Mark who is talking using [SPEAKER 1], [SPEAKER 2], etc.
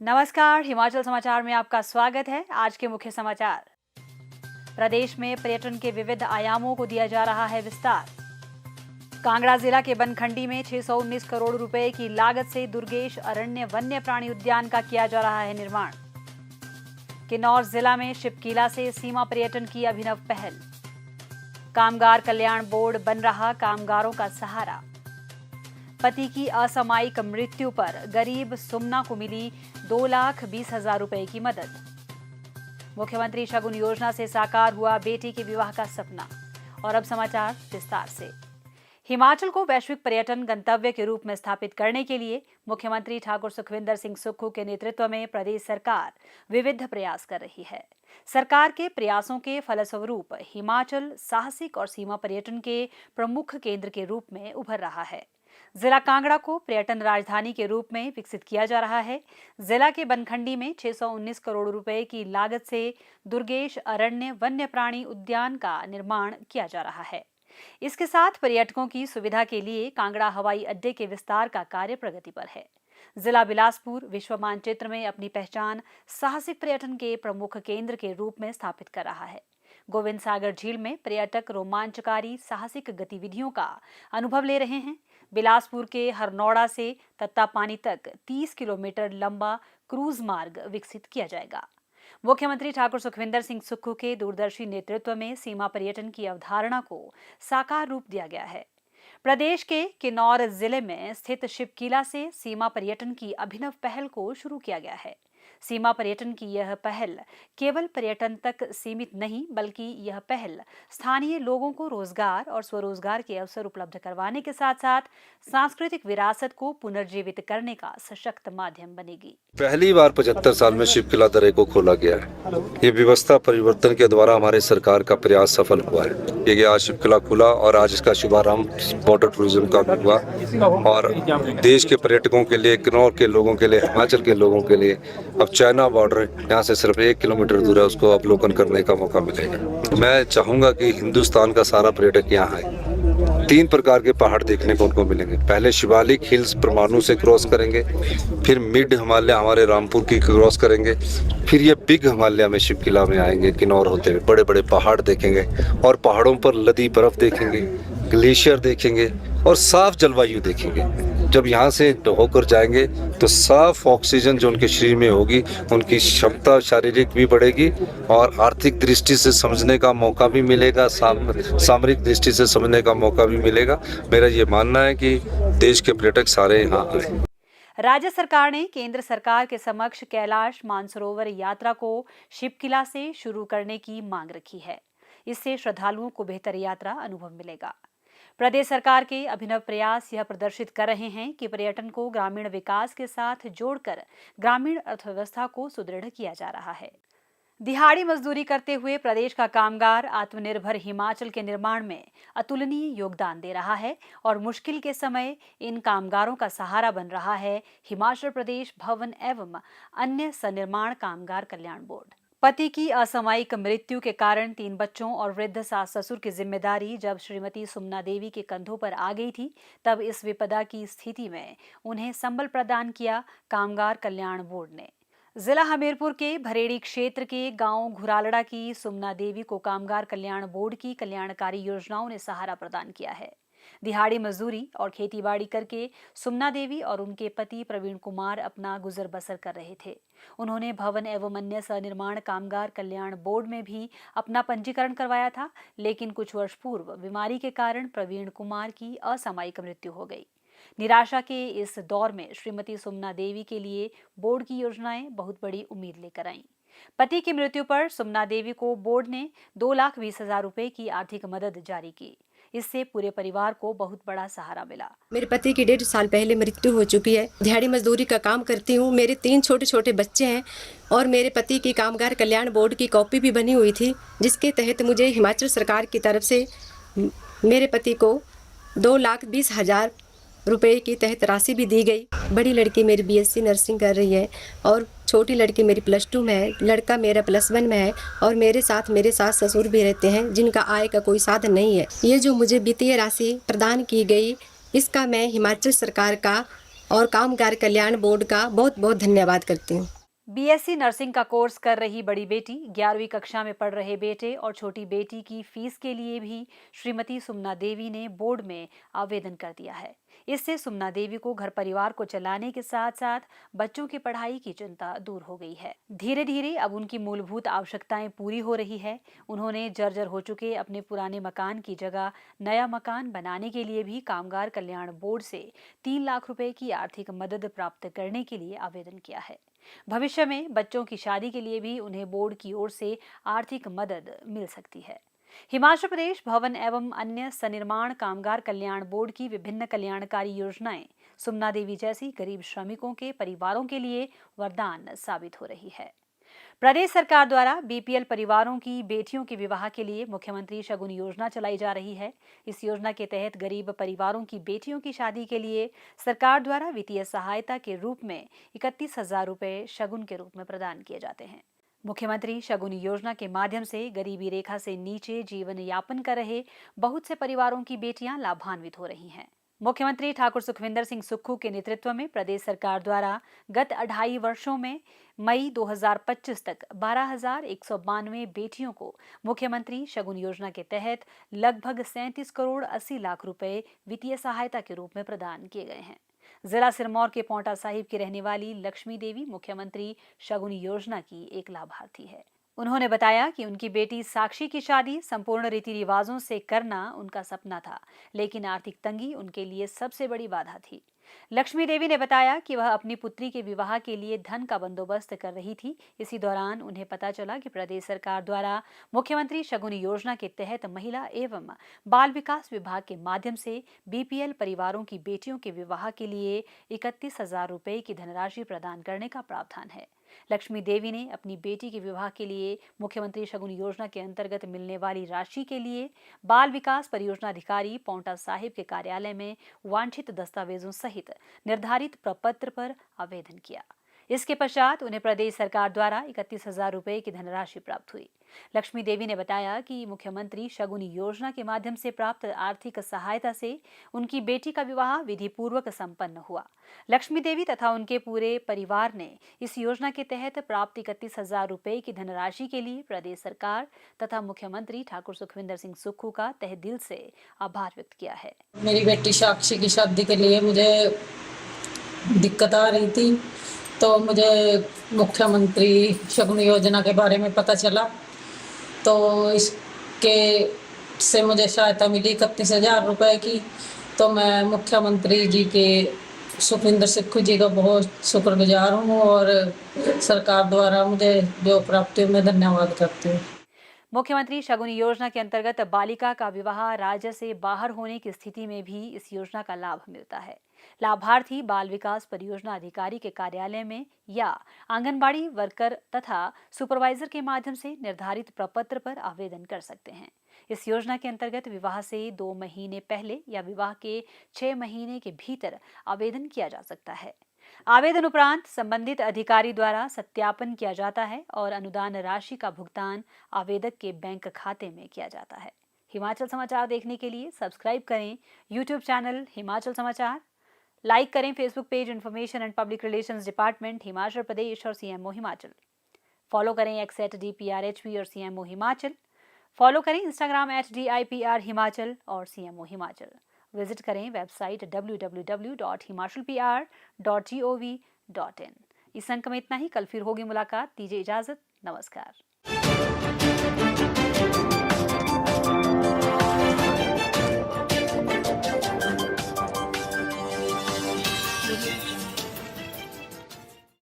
[SPEAKER 1] नमस्कार, हिमाचल समाचार में आपका स्वागत है। आज के मुख्य समाचार। प्रदेश में पर्यटन के विविध आयामों को दिया जा रहा है विस्तार। कांगड़ा जिला के बनखंडी में 619 करोड़ रुपए की लागत से दुर्गेश अरण्य वन्य प्राणी उद्यान का किया जा रहा है निर्माण। किन्नौर जिला में शिपकीला से सीमा पर्यटन की अभिनव पहल। कामगार कल्याण बोर्ड बन रहा कामगारों का सहारा। पति की असामयिक मृत्यु पर गरीब सुमना को मिली 2,20,000 रुपए की मदद। मुख्यमंत्री शगुन योजना से साकार हुआ बेटी के विवाह का सपना। और अब समाचार विस्तार से। हिमाचल को वैश्विक पर्यटन गंतव्य के रूप में स्थापित करने के लिए मुख्यमंत्री ठाकुर सुखविंदर सिंह सुक्खू के नेतृत्व में प्रदेश सरकार विविध प्रयास कर रही है। सरकार के प्रयासों के फलस्वरूप हिमाचल साहसिक और सीमा पर्यटन के प्रमुख केंद्र के रूप में उभर रहा है। जिला कांगड़ा को पर्यटन राजधानी के रूप में विकसित किया जा रहा है। जिला के बनखंडी में 619 करोड़ रुपए की लागत से दुर्गेश अरण्य वन्य प्राणी उद्यान का निर्माण किया जा रहा है। इसके साथ पर्यटकों की सुविधा के लिए कांगड़ा हवाई अड्डे के विस्तार का कार्य प्रगति पर है। जिला बिलासपुर विश्व मानचित्र में अपनी पहचान साहसिक पर्यटन के प्रमुख केंद्र के रूप में स्थापित कर रहा है। गोविंद सागर झील में पर्यटक रोमांचकारी साहसिक गतिविधियों का अनुभव ले रहे हैं। बिलासपुर के हरनौड़ा से तत्तापानी तक 30 किलोमीटर लंबा क्रूज मार्ग विकसित किया जाएगा। मुख्यमंत्री ठाकुर सुखविंदर सिंह सुक्खू के दूरदर्शी नेतृत्व में सीमा पर्यटन की अवधारणा को साकार रूप दिया गया है। प्रदेश के किन्नौर जिले में स्थित शिपकीला से सीमा पर्यटन की अभिनव पहल को शुरू किया गया है। सीमा पर्यटन की यह पहल केवल पर्यटन तक सीमित नहीं, बल्कि यह पहल स्थानीय लोगों को रोजगार और स्वरोजगार के अवसर उपलब्ध करवाने के साथ साथ सांस्कृतिक विरासत को पुनर्जीवित करने का सशक्त माध्यम बनेगी।
[SPEAKER 2] पहली बार 75 साल में शिपकीला दर्रे को खोला गया है। ये व्यवस्था परिवर्तन के द्वारा हमारे सरकार का प्रयास सफल हुआ है। ये आज शिपकीला खुला और आज इसका शुभारंभ बॉर्डर टूरिज्म का भी हुआ और देश के पर्यटकों के लिए, किन्नौर के लोगों के लिए, हिमाचल के लोगों के लिए अब चाइना बॉर्डर यहाँ से सिर्फ 1 किलोमीटर दूर है, उसको अवलोकन करने का मौका मिलेगा। मैं चाहूंगा कि हिंदुस्तान का सारा पर्यटक यहाँ आए। 3 प्रकार के पहाड़ देखने को उनको मिलेंगे। पहले शिवालिक हिल्स परमाणु से क्रॉस करेंगे, फिर मिड हिमालय हमारे रामपुर की क्रॉस करेंगे, फिर ये बिग हिमालय में शिपकीला में आएंगे। किन्नौर होते हुए बड़े बड़े पहाड़ देखेंगे और पहाड़ों पर लदी बर्फ देखेंगे, ग्लेशियर देखेंगे और साफ जलवायु देखेंगे। जब यहाँ से होकर जाएंगे तो साफ ऑक्सीजन जो उनके शरीर में होगी, उनकी क्षमता शारीरिक भी बढ़ेगी और आर्थिक दृष्टि से समझने का मौका भी मिलेगा, सामरिक दृष्टि से समझने का मौका भी मिलेगा। मेरा ये मानना है कि देश के पर्यटक सारे यहाँ आए।
[SPEAKER 1] राज्य सरकार ने केंद्र सरकार के समक्ष कैलाश मानसरोवर यात्रा को शिपकीला से शुरू करने की मांग रखी है। इससे श्रद्धालुओं को बेहतर यात्रा अनुभव मिलेगा। प्रदेश सरकार के अभिनव प्रयास यह प्रदर्शित कर रहे हैं कि पर्यटन को ग्रामीण विकास के साथ जोड़कर ग्रामीण अर्थव्यवस्था को सुदृढ़ किया जा रहा है। दिहाड़ी मजदूरी करते हुए प्रदेश का कामगार आत्मनिर्भर हिमाचल के निर्माण में अतुलनीय योगदान दे रहा है और मुश्किल के समय इन कामगारों का सहारा बन रहा है हिमाचल प्रदेश भवन एवं अन्य सन्निर्माण कामगार कल्याण बोर्ड। पति की असामयिक मृत्यु के कारण 3 बच्चों और वृद्ध सास ससुर की जिम्मेदारी जब श्रीमती सुमना देवी के कंधों पर आ गई थी, तब इस विपदा की स्थिति में उन्हें संबल प्रदान किया कामगार कल्याण बोर्ड ने। जिला हमीरपुर के भरेड़ी क्षेत्र के गांव घुरालड़ा की सुमना देवी को कामगार कल्याण बोर्ड की कल्याणकारी योजनाओं ने सहारा प्रदान किया है। दिहाड़ी मजदूरी और खेतीबाड़ी करके सुमना देवी और उनके पति प्रवीण कुमार अपना गुजर बसर कर रहे थे। उन्होंने भवन एवं अन्य सनिर्माण कामगार कल्याण बोर्ड में भी अपना पंजीकरण करवाया था, लेकिन कुछ वर्ष पूर्व बीमारी के कारण प्रवीण कुमार की असामयिक मृत्यु हो गई। निराशा के इस दौर में श्रीमती सुमना देवी के लिए बोर्ड की योजनाएं बहुत बड़ी उम्मीद लेकर आईं। पति की मृत्यु पर सुमना देवी को बोर्ड ने 2,20,000 रुपए की आर्थिक मदद जारी की। इससे पूरे परिवार को बहुत बड़ा सहारा मिला।
[SPEAKER 3] मेरे पति की 1.5 साल पहले मृत्यु हो चुकी है। दिहाड़ी मजदूरी का काम करती हूँ। मेरे 3 छोटे छोटे बच्चे हैं और मेरे पति की कामगार कल्याण बोर्ड की कॉपी भी बनी हुई थी, जिसके तहत मुझे हिमाचल सरकार की तरफ से मेरे पति को 2,20,000 रुपए की तहत राशि भी दी गई। बड़ी लड़की मेरी BSc नर्सिंग कर रही है और छोटी लड़की मेरी +2 में है। लड़का मेरा +1 में है और मेरे साथ मेरे सास ससुर भी रहते हैं, जिनका आय का कोई साधन नहीं है। ये जो मुझे वित्तीय राशि प्रदान की गई, इसका मैं हिमाचल सरकार का और कामगार कल्याण बोर्ड का बहुत बहुत धन्यवाद करती हूँ।
[SPEAKER 1] बीएससी नर्सिंग का कोर्स कर रही बड़ी बेटी, 11वीं कक्षा में पढ़ रहे बेटे और छोटी बेटी की फीस के लिए भी श्रीमती सुमना देवी ने बोर्ड में आवेदन कर दिया है। इससे सुमना देवी को घर परिवार को चलाने के साथ साथ बच्चों की पढ़ाई की चिंता दूर हो गई है। धीरे धीरे अब उनकी मूलभूत आवश्यकताएं पूरी हो रही है। उन्होंने जर्जर हो चुके अपने पुराने मकान की जगह नया मकान बनाने के लिए भी कामगार कल्याण बोर्ड से 3 लाख रुपए की आर्थिक मदद प्राप्त करने के लिए आवेदन किया है। भविष्य में बच्चों की शादी के लिए भी उन्हें बोर्ड की ओर से आर्थिक मदद मिल सकती है। हिमाचल प्रदेश भवन एवं अन्य सनिर्माण कामगार कल्याण बोर्ड की विभिन्न कल्याणकारी योजनाएं सुमना देवी जैसी गरीब श्रमिकों के परिवारों के लिए वरदान साबित हो रही है। प्रदेश सरकार द्वारा बीपीएल परिवारों की बेटियों के विवाह के लिए मुख्यमंत्री शगुन योजना चलाई जा रही है। इस योजना के तहत गरीब परिवारों की बेटियों की शादी के लिए सरकार द्वारा वित्तीय सहायता के रूप में 31,000 रुपए शगुन के रूप में प्रदान किए जाते हैं। मुख्यमंत्री शगुन योजना के माध्यम से गरीबी रेखा से नीचे जीवन यापन कर रहे बहुत से परिवारों की बेटियां लाभान्वित हो रही हैं। मुख्यमंत्री ठाकुर सुखविंदर सिंह सुक्खू के नेतृत्व में प्रदेश सरकार द्वारा गत 2.5 वर्षों में मई 2025 तक 12,192 बेटियों को मुख्यमंत्री शगुन योजना के तहत लगभग 37 करोड़ 80 लाख रुपए वित्तीय सहायता के रूप में प्रदान किए गए हैं। जिला सिरमौर के पौंटा साहिब की रहने वाली लक्ष्मी देवी मुख्यमंत्री शगुन योजना की एक लाभार्थी है। उन्होंने बताया कि उनकी बेटी साक्षी की शादी संपूर्ण रीति रिवाजों से करना उनका सपना था, लेकिन आर्थिक तंगी उनके लिए सबसे बड़ी बाधा थी। लक्ष्मी देवी ने बताया कि वह अपनी पुत्री के विवाह के लिए धन का बंदोबस्त कर रही थी। इसी दौरान उन्हें पता चला कि प्रदेश सरकार द्वारा मुख्यमंत्री शगुन योजना के तहत महिला एवं बाल विकास विभाग के माध्यम से बीपीएल परिवारों की बेटियों के विवाह के लिए 31,000 रुपए की धनराशि प्रदान करने का प्रावधान है। लक्ष्मी देवी ने अपनी बेटी के विवाह के लिए मुख्यमंत्री शगुन योजना के अंतर्गत मिलने वाली राशि के लिए बाल विकास परियोजना अधिकारी पौंटा साहिब के कार्यालय में वांछित दस्तावेजों सहित निर्धारित प्रपत्र पर आवेदन किया। इसके पश्चात उन्हें प्रदेश सरकार द्वारा 31,000 रुपए की धनराशि प्राप्त हुई। लक्ष्मी देवी ने बताया कि मुख्यमंत्री शगुन योजना के माध्यम से प्राप्त आर्थिक सहायता से उनकी बेटी का विवाह विधि पूर्वक संपन्न हुआ। लक्ष्मी देवी तथा उनके पूरे परिवार ने इस योजना के तहत प्राप्त 31,000 रुपए की धनराशि के लिए प्रदेश सरकार तथा मुख्यमंत्री ठाकुर सुखविंदर सिंह सुक्खू का तहे दिल से आभार व्यक्त किया है।
[SPEAKER 4] मेरी बेटी साक्षी की शादी के लिए मुझे दिक्कत आ रही थी, तो मुझे मुख्यमंत्री शगुन योजना के बारे में पता चला, तो इसके से मुझे सहायता मिली 31,000 रुपए की। तो मैं मुख्यमंत्री जी के सुखविंदर सिक्खू जी का बहुत शुक्रगुजार हूँ और सरकार द्वारा मुझे जो प्राप्ति मैं धन्यवाद करती हूँ।
[SPEAKER 1] मुख्यमंत्री शगुन योजना के अंतर्गत बालिका का विवाह राज्य से बाहर होने की स्थिति में भी इस योजना का लाभ मिलता है। लाभार्थी बाल विकास परियोजना अधिकारी के कार्यालय में या आंगनबाड़ी वर्कर तथा सुपरवाइजर के माध्यम से निर्धारित प्रपत्र पर आवेदन कर सकते हैं। इस योजना के अंतर्गत विवाह से 2 महीने पहले या विवाह के 6 महीने के भीतर आवेदन किया जा सकता है। आवेदन उपरांत संबंधित अधिकारी द्वारा सत्यापन किया जाता है और अनुदान राशि का भुगतान आवेदक के बैंक खाते में किया जाता है। हिमाचल समाचार देखने के लिए सब्सक्राइब करें यूट्यूब चैनल हिमाचल समाचार, लाइक करें Facebook page information and public relations department Himachal Pradesh और सीएमओ हिमाचल, फॉलो करें एक्स @DPRHP और सीएमओ हिमाचल, फॉलो करें इंस्टाग्राम @DIPR हिमाचल और सीएमओ हिमाचल। विजिट करें वेबसाइट www.himachalpr.gov.in। इस अंक में इतना ही। कल फिर होगी मुलाकात। दीजिए इजाजत। नमस्कार।